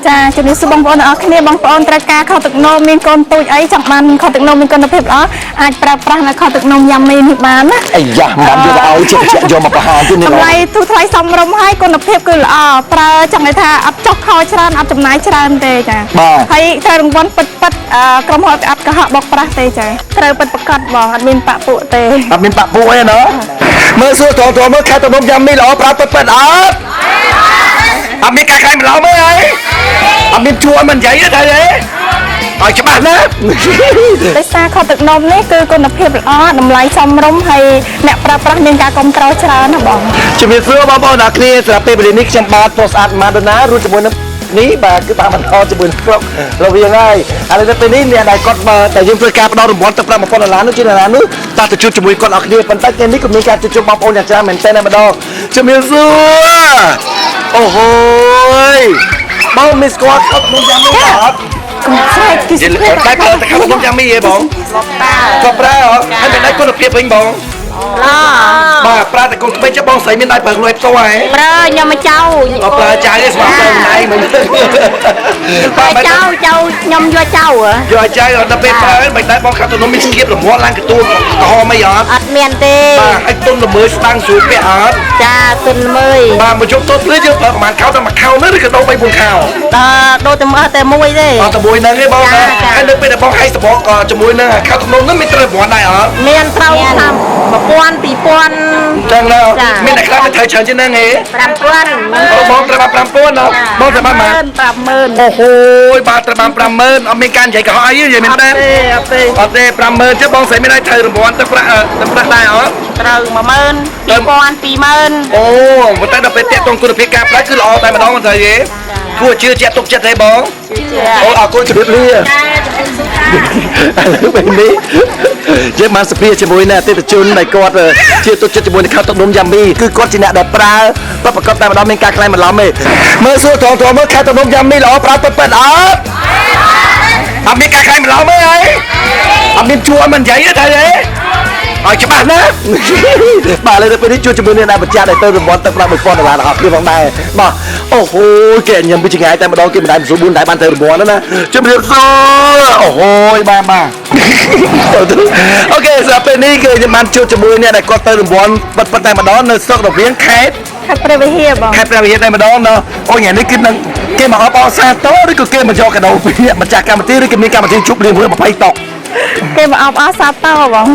ចាជំរាបសួរបងប្អូនអរគ្នាបងប្អូនត្រូវការខោទឹកនោមមានកូនទូចអីចង់បានខោទឹកនោមមានគុណភាពល្អអាចប្រើប្រាស់នៅខោទឹកនោមយ៉ាំមីនេះបានណាអាយ៉ាមិនយកឲ្យជិះយកមកបង្ហាញទៀតនេះថ្លៃទូថ្លៃសមរម្យហើយគុណភាពគឺល្អប្រើចង់និយាយថាអត់ចុះខោច្រើនអត់ចំណាយច្រើនទេចាហើយត្រូវរង្វាន់ពិតក្រុមហ៊ុនអត់កុហកបោកប្រាស់ទេចាត្រូវពិតប្រកបបងអត់មានបាក់ពួកទេអត់មានបាក់ពួកទេណាមើលសួរត្រង់មើលខែទឹកនោមយ៉ាំមីល្អប្រើពិតអត់អត់មានការខ្លាញ់ម្ល៉េះមើលហើយអត់មានជួនមិននិយាយទេឲ្យច្បាស់ណាដោយសារខោទឹកនោមនេះគឺគុណភាពល្អតម្លៃសមរម្យហើយអ្នកប្រើប្រាស់មានការគាំទ្រច្រើនណាបងជំរាបសួរបងប្អូនអ្នកគ្នាសម្រាប់ពេលវេលានេះខ្ញុំបាទពោះស្អាតម៉ាដូណារួមជាមួយនឹងនេះបាទគឺបានបន្តជាមួយក្រុមរវាងហើយឥឡូវទៅពេលនេះអ្នកដែលគាត់តែយើងធ្វើការផ្ដល់រង្វាន់ទឹកប្រាក់$1000នោះជាអ្នកណានោះតើទៅជួបជាមួយគាត់អរគ្នាប៉ុន្តែថ្ងៃនេះក៏មានការជួបជុំបងប្អូនយ៉ាងច្រើនមែនទែនតែម្ដងជំរាបសួរអូហូយបងមីស្គាល់គាត់ខ្ញុំយ៉ាងនេះអត់កុំស្រែកគឺតែប្រើតែខ្ញុំយ៉ាងនេះហ៎បងក៏ប្រើហើយមិនដែរគុណភាពវិញបងបាទប្រើតែកូនក្មេងចុះបងស្រីមានដៃប្រើខ្លួនឯងផ្ទាល់ហ៎ប្រើញ៉ាំមកចៅប្រើចៅទេស្មាប្រើខ្លួនឯងមិនបាទចៅខ្ញុំយកចៅយកចៅដល់ពេលប្រើមិនដែរបងខាត់ទៅនំមានស្គៀបរមាត់ឡើងកទួលក្រហមអីអត់មានទេបាទឲ្យទុនល្មើស្ដាំងស្រួលពាក់អត់ចាទុនល្មើបាទមកយកទុននេះយើងប្រើប្រហែលខោតែមួយខោនេះឬក៏ដូរ3 4ខោដូរតែមើលតែមួយទេអត់តែមួយហ្នឹងទេបងហើយនៅពេលដែលបងឲ្យសបកជាមួយនឹងខោទំនុំហ្នឹងមានត្រូវរង្វាន់ដែរអត់មានត្រូវឆ្នាំ1000 2000ចឹងណាមានតែខ្លះទៅត្រូវច្រើនជាងហ្នឹងហ៎5000បងត្រូវបាន5000ណាបងត្រូវបាន50000អូហូយបាទត្រូវបាន50000អត់មានការនិយាយកុហកអីនិយាយមែនទេអត់ទេ50000ចឹងបងស្រីមានឲ្យត្រូវរង្វាន់ទឹកប្រាក់ដែរអត់ត្រូវ10000 2000 20000អូប៉ុន្តែដល់ពេលតាក់ទងគុណភាពការប្រើគឺល្អតែម្ដងមិនស្អីទេគួរជឿជាក់ទុកចិត្តទេបងអូអរគុណជម្រាបលាឥឡូវពេលនេះយើងបានសភាជាមួយនឹងអតិថិជនដែលគាត់ជាទុកចិត្តជាមួយនឹងខោទឹកនោមយ៉ាំមីគឺគាត់ជាអ្នកដែលប្រើប្រកបតែម្ដងមានការខ្លាំងបន្លំទេមើលសួរត្រង់មើលខោទឹកនោមយ៉ាំមីល្អប្រើពិតអត់អត់មានការខ្លាំងបន្លំទេហើយអត់មានជួមិននិយាយទេឲ្យច្បាស់ណាបាទឥឡូវទៅពេលនេះជួបជាមួយនឹងអ្នកបញ្ជាដែលទៅរង្វាន់ទឹកប្រាក់$1000ដល់អស់គ្នាផងដែរបាទអូហូគេញ៉ាំពីចង្ងាយតែម្ដងគេមិនដែលមិនស្រួល4តែបានទៅរង្វាន់ណាជំរាបសួរអូហូយបាទអូខេសម្រាប់ពេលនេះគឺខ្ញុំបានជួបជាមួយអ្នកដែលគាត់ទៅរង្វាន់ប៉ុន្តែម្ដងនៅស្រុករវៀងខេត្តព្រះវិហារបងខេត្តព្រះវិហារតែម្ដងណាអូថ្ងៃនេះគឺនឹងគេមកអបអរសាទរឬក៏គេមកយកកាដូពីម្ចាស់កម្មវិធីឬក៏មានកម្មវិធីជួបរៀងមួយ20តុកគេមកអបអរសាទរបង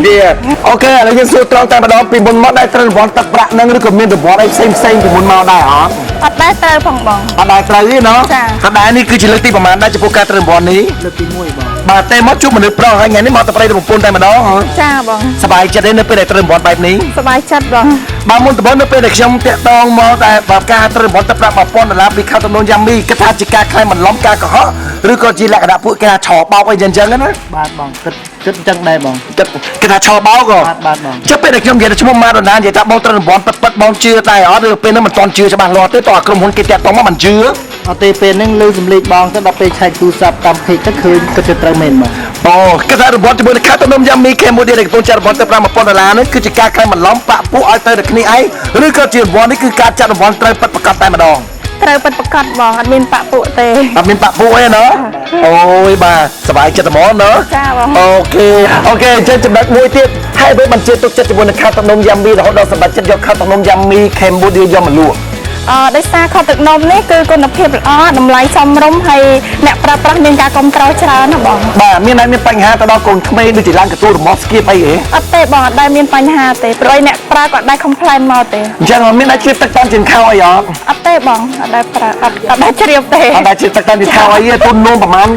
អូខេឥឡូវយើងសួរត្រង់តែម្ដងពីមុនមកដែរត្រូវរង្វាន់ទឹកប្រាក់នឹងឬក៏មានរង្វាន់អីផ្សេងពីមុនមកដែរអត់អត់ដែរត្រូវផងបងអត់ដែរត្រូវទេណាអត់ដែរនេះគឺជាលើកទីប្រហែលដែរចំពោះការត្រូវរង្វាន់នេះលើកទី1បងបាទតែមកជួបមនុស្សប្រុសហើយថ្ងៃនេះមកតែប្រិយប្រពន្ធតែម្ដងចាបងសប្បាយចិត្តទេនៅពេលដែលត្រូវរង្វាន់បែបនេះសប្បាយចិត្តបងបាទមុនដំបូងនៅពេលដែលខ្ញុំតាក់ទងមកតែការត្រូវរង្វាន់ទឹកប្រាក់$1000ពីខោទំនោមយ៉ាំមីគិតថាជាការខ្លាំងបន្លំការកុហកឬក៏ជាលក្ខណៈពួកគេថាឆោបោកអីចឹងណាបាទបងគិតអញ្ចឹងដែរបងគេថាឆោបោកបាទបងចុះពេលដែលខ្ញុំនិយាយឈ្មោះម៉ាដូណានិយាយថាបងត្រូវរង្វាន់ពិតបងជឿដែរអត់ឬពេលហ្នឹងមិនទាន់ជឿច្បាស់លាស់ទេតោះក្រុមហ៊ុនគេតាក់ទងមកមិនជឿអត់ទេពេលហ្នឹងលើសំលេងបងទៅដល់ពេលឆែកទូរស័ព្ទតាមពេកទៅឃើញគិតទៅត្រូវមែនបងអូគេថារង្វាន់ជាមួយនឹងខោទំនោមយ៉ាំមីខេមូឌីដែលកំពុងចាត់រង្វាន់ទៅ$5000នេះគឺជាការខ្លាំងបន្លំបាក់ពួកឲ្យទៅតែគ្នាឯងឬក៏ជារង្វាន់នេះគឺការចាត់រង្វាន់ត្រូវពិតប្រាកដតែម្ដងត្រូវពិតប្រាកដបងអត់មានបាក់ពួកទេអត់មានបាក់ពួកទេណាអូយបាទសប្បាយចិត្តហ្មងណាចាបងអូខេអញ្ចឹងចំណុចមួយទៀតហើយពេលបញ្ជាទុកចិត្តជាមួយនឹងខោទំនោមយ៉ាំមីរហូតដល់សម្បត្តិចិត្តយកខោទំនោមយ៉ាំមីខេមបូឌីយកមកលក់ដោយសារខោទឹកនោមនេះគឺគុណភាពល្អតម្លៃសមរម្យហើយអ្នកប្រើប្រាស់មានការគាំទ្រច្រើនណាបងបាទមានបញ្ហាទៅដល់កូនក្មេងដូចជាឡើងកទួលរមាស់ស្គៀបអីហ៎អត់ទេបងអត់ដែលមានបញ្ហាទេព្រោះអ្នកប្រើក៏ដែល complain មកទេអញ្ចឹងមានតែជ្រាបទឹកតាមជាងខោអីអត់ទេបងអត់ដែលប្រើអត់ដែលជ្រាបទេអត់ដែលជ្រាបទឹកតាមជាងខោអីទុននោមប្រហែល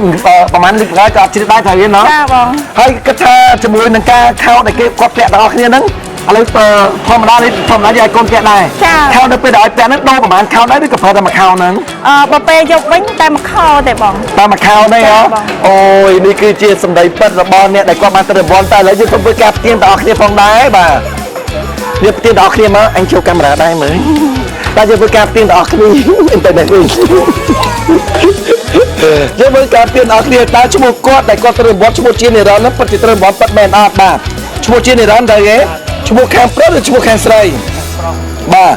លីត្រក៏អត់ជ្រាបដែរត្រូវទេណាចាបងហើយគិតថាជាមួយនឹងការខោដែលគេគាត់ពាក់ទាំងអស់គ្នាហ្នឹងឥឡូវធម្មតានេះឲ្យកូនពាក់ដែរខោនៅពេលដែលឲ្យពាក់ហ្នឹងដូរប្រហែលខោដែរឬក៏ប្រើតែមួយខោហ្នឹងបើពេលយកវិញតែមួយខោទេបងតែមួយខោទេហ៎អូយនេះគឺជាសម្ដីពិតរបស់អ្នកដែលគាត់បានទៅរង្វាន់តែឥឡូវយើងធ្វើការផ្ទៀងទាំងអស់គ្នាផងដែរបាទយើងផ្ទៀងទាំងអស់គ្នាមកអញចូលកាមេរ៉ាដែរមើលតែយើងធ្វើការផ្ទៀងទាំងអស់គ្នាអ៊ីនធឺណិតវិញយើងធ្វើការផ្ទៀងទាំងអស់គ្នាតើឈ្មោះគាត់ដែលគាត់ទៅរង្វាន់ឈ្មោះជានិរន្តរ៍ហ្នឹងពិតជាត្រូវរង្វាន់ពិតមែនអត់បាទឈ្មោះជានិរន្តរ៍ដែរទេឈ្មោះខាងប្រុសឬឈ្មោះខាងស្រី បាទ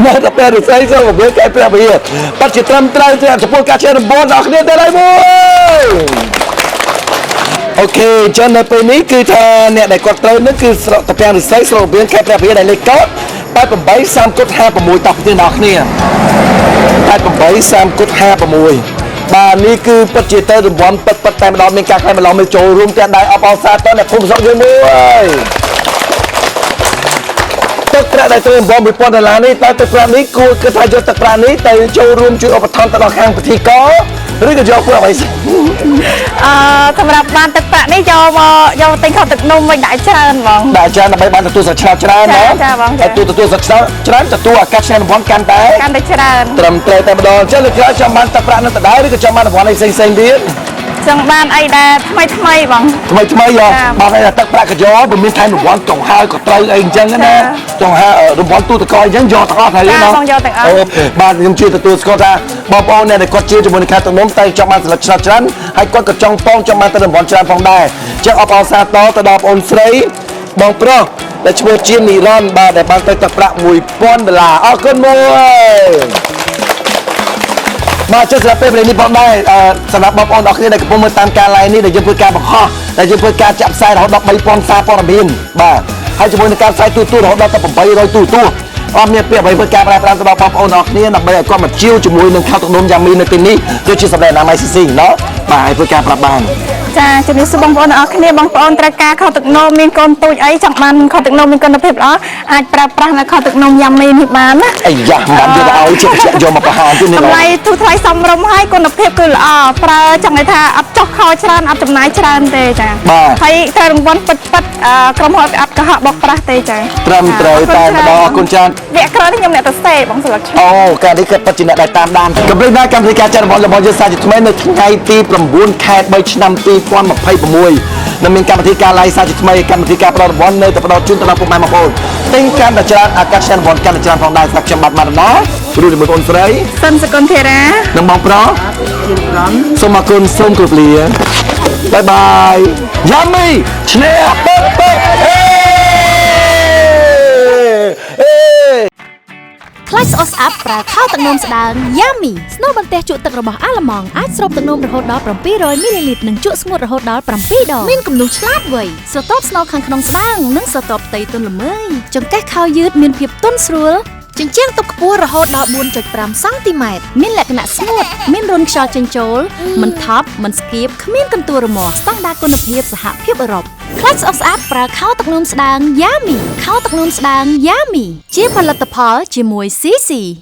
នៅតែពេលស្អីសូមវាកែព្រះវិហារបាត់ជាត្រឹមត្រូវទៅចំពោះការជិះដំបូងដល់គ្នាទៅហើយមួយអូខេចឹងនៅពេលនេះគឺថាអ្នកដែលគាត់ត្រូវនឹងគឺស្រកតាពាំងរិស័យស្រកវាខេត្តព្រះវិហារដែលលេខកោត88 30 56តោះគ្នាដល់គ្នា88 30 56បាទនេះគឺពិតជាទៅរង្វាន់ពិតតែម្ដងមានការខ្លែងម្ដងមានចូលរួមទាំងដៃអបអរសាទរអ្នកភូមិស្រុកយើងមួយទឹកប្រាក់ដែលទៅ$1000នេះតែទឹកប្រាក់នេះគួរគឺថាយកទឹកប្រាក់នេះទៅចូលរួមជួយឧបត្ថម្ភទៅដល់ខាងពិធីករឬក៏យកពួកអ្វីសម្រាប់បានទឹកប្រាក់នេះយកទិញខុសទឹកនំវិញដាក់ច្រើនហ្មងដាក់ច្រើនដើម្បីបានទទួលសាច់ឆ្នោតច្រើនណាហើយទទួលសាច់ឆ្នោតច្រើនទទួលអាកាសរង្វាន់កាន់តែច្រើនត្រឹមត្រូវតែម្ដងអញ្ចឹងលោកចង់បានទឹកប្រាក់នឹងដដែលឬក៏ចង់បានរង្វាន់អីផ្សេងទៀតចង់បានអីដែលថ្មីបងថ្មីយកបានតែទឹកប្រាក់កយោមិនមានថែមរង្វាន់ចុងហើក៏ត្រូវអីអញ្ចឹងណាចុងហើរង្វាន់ទូតកអញ្ចឹងយកទាំងអស់ហើយណាយកទាំងអស់បាទខ្ញុំជឿទទួលស្គាល់ថាបងប្អូនអ្នកដែលគាត់ជឿជាមួយនឹងខាងទំនុំតែចង់បានសិលឹកឆ្នោតច្រើនហើយគាត់ក៏ចង់ចង់បានទៅរង្វាន់ច្រើនផងដែរចឹងអបអរសាទរទៅដល់បងអូនស្រីបងប្រុសដែលឈ្មោះជានិរន្តរ៍បាទដែលបានទៅទឹកប្រាក់$1000អរគុណមួយមកចុះសម្រាប់ពេលនេះផងដែរសម្រាប់បងប្អូនអរគ្នាដែលកំពុងមើលតាមការ live នេះដែលយើងធ្វើការបង្ហោះដែលយើងធ្វើការចាក់ផ្សាយរហូតដល់3000សារព័ត៌មានបាទហើយជាមួយនឹងការផ្សាយទូរហូតដល់800ទូរទស្សន៍អត់មានពាក្យអ្វីធ្វើការប្រើប្រាស់ទៅដល់បងប្អូនអរគ្នាដើម្បីឲ្យគាត់មកជាវជាមួយនឹងខោទឹកនោមយ៉ាងមីនៅទីនេះគឺជាសម្ដែងអនាម័យស៊ីណោះបាទឲ្យធ្វើការប្រាប់បានចាជំរាបសួរបងប្អូនអរគ្នាបងប្អូនត្រូវការខោទឹកនោមមានកូនទូចអីចង់បានខោទឹកនោមមានគុណភាពល្អអាចប្រើប្រាស់នៅខោទឹកនោមយ៉ាងមីនេះបានណាអាយ៉ាមិនបានយកឲ្យជិះយកមកបង្ហាញទៀតនេះតម្លៃទូថ្លៃសមរម្យហើយគុណភាពគឺល្អប្រើចង់និយាយថាអត់ចុះខោច្រើនអត់ចំណាយច្រើនទេចាហើយត្រូវរង្វាន់ពិតក្រុមហ៊ុនអត់កុហកបោកប្រាស់ទេចាត្រឹមត្រូវតែម្ដងអរគុណច្រើនវគ្គក្រោយនេះខ្ញុំអ្នកទៅសេបងស្លឹកអូការនេះគឺពិតជាអ្នកដែលតាមដានកំពុងតែកម្មវិធីការចាត់រង្វាន់របស់យើងសាជាថ្មីនៅថ្ងៃទី9 ខែ 3 ឆ្នាំ2026នឹងមានកម្មវិធីការ live សាជាថ្មីកម្មវិធីការផ្ដល់រង្វាន់នៅតែផ្ដល់ជូនទៅដល់ពុកម៉ែបងប្អូនទិញកាន់តែច្រើនអាកាសរង្វាន់កាន់តែច្រើនផងដែរស្រាប់ខ្ញុំបាទម៉ារណារួចជាមួយបងស្រីសិនសកុនធីរ៉ានិងបងប្រុសសូមអរគុណសូមគោរពលាបាយបាយយ៉ាមីឈ្នះបើខ្លាច់ស្អុះស្អាប់ប្រើខោទឹកនោមស្ដើងយ៉ាមីស្នូលបន្ទះជក់ទឹករបស់អាឡម៉ង់អាចស្រូបទឹកនោមរហូតដល់700មីលីលីត្រនិងជក់ស្ងួតរហូតដល់7ដងមានគំនូសឆ្លាតវៃស្រទាប់ស្នូលខាងក្នុងស្ដើងនិងស្រទាប់ផ្ទៃទន់ល្មើយចង្កេះខោយឺតមានភាពទន់ស្រួលជញ្ជាំងតុខ្ពស់រហូតដល់ 4.5 សង់ទីម៉ែត្រមានលក្ខណៈស្ងួតមានរន្ធខ្យល់ចេញចូលមិនថប់មិនស្គៀបគ្មានកន្ទួលរមាស់ស្តង់ដារគុណភាពសហភាពអឺរ៉ុបខ្លាច់ស្អុះស្អាប់ប្រើខោទឹកនោមស្ដើងយ៉ាមីខោទឹកនោមស្ដើងយ៉ាមីជាផលិតផលជាមួយ CC